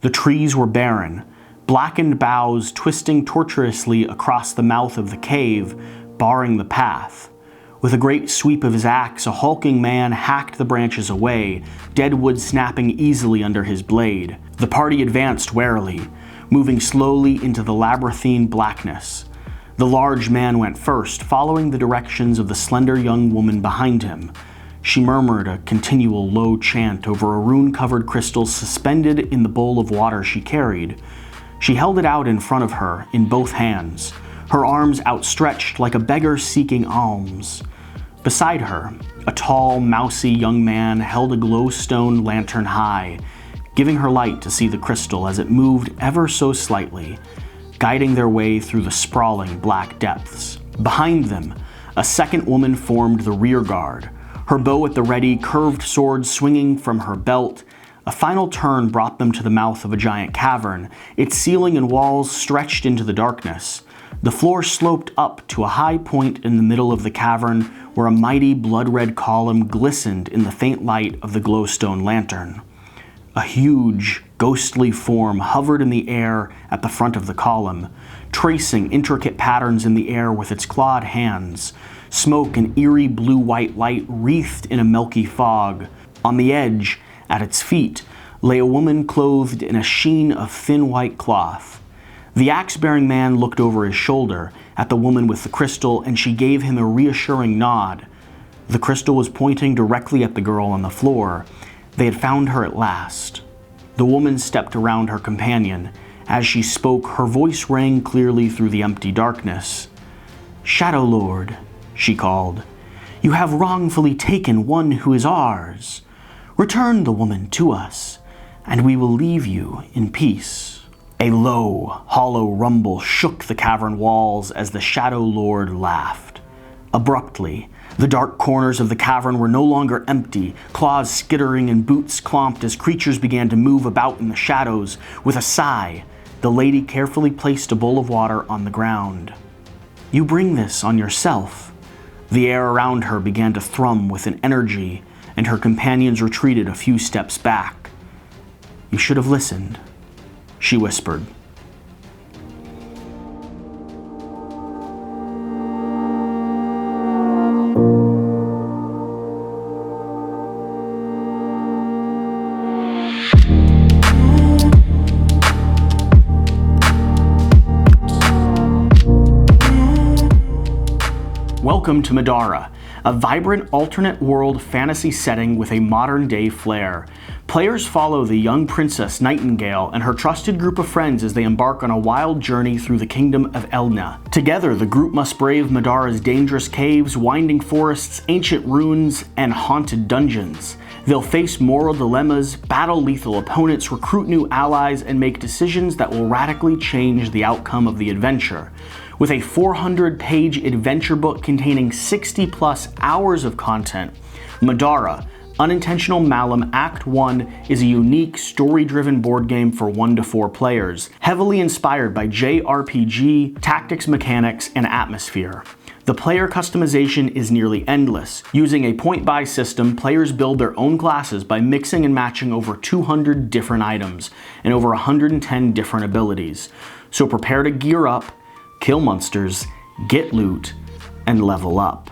The trees were barren, blackened boughs twisting tortuously across the mouth of the cave, barring the path. With a great sweep of his axe, a hulking man hacked the branches away, dead wood snapping easily under his blade. The party advanced warily, moving slowly into the labyrinthine blackness. The large man went first, following the directions of the slender young woman behind him. She murmured a continual low chant over a rune-covered crystal suspended in the bowl of water she carried. She held it out in front of her in both hands, her arms outstretched like a beggar seeking alms. Beside her, a tall, mousy young man held a glowstone lantern high, giving her light to see the crystal as it moved ever so slightly, guiding their way through the sprawling black depths. Behind them, a second woman formed the rear guard, her bow at the ready, curved sword swinging from her belt. A final turn brought them to the mouth of a giant cavern, its ceiling and walls stretched into the darkness. The floor sloped up to a high point in the middle of the cavern where a mighty blood-red column glistened in the faint light of the glowstone lantern. A huge, ghostly form hovered in the air at the front of the column, tracing intricate patterns in the air with its clawed hands. Smoke and eerie blue-white light wreathed in a milky fog. On the edge, at its feet, lay a woman clothed in a sheen of thin white cloth. The axe-bearing man looked over his shoulder at the woman with the crystal, and she gave him a reassuring nod. The crystal was pointing directly at the girl on the floor. They had found her at last. The woman stepped around her companion. As she spoke, her voice rang clearly through the empty darkness. "Shadow Lord," she called, "you have wrongfully taken one who is ours. Return the woman to us, and we will leave you in peace." A low, hollow rumble shook the cavern walls as the Shadow Lord laughed. Abruptly, the dark corners of the cavern were no longer empty, claws skittering and boots clomped as creatures began to move about in the shadows. With a sigh, the lady carefully placed a bowl of water on the ground. "You bring this on yourself." The air around her began to thrum with an energy, and her companions retreated a few steps back. "You should have listened," she whispered. Welcome to Middara, a vibrant alternate world fantasy setting with a modern-day flair. Players follow the young princess Nightingale and her trusted group of friends as they embark on a wild journey through the kingdom of Elna. Together, the group must brave Middara's dangerous caves, winding forests, ancient ruins, and haunted dungeons. They'll face moral dilemmas, battle lethal opponents, recruit new allies, and make decisions that will radically change the outcome of the adventure. With a 400-page adventure book containing 60-plus hours of content, Middara, Unintentional Malum Act 1 is a unique, story-driven board game for 1 to 4 players, heavily inspired by jrpg, tactics mechanics, and atmosphere. The player customization is nearly endless. Using a point-buy system, players build their own classes by mixing and matching over 200 different items and over 110 different abilities. So prepare to gear up, kill monsters, get loot, and level up.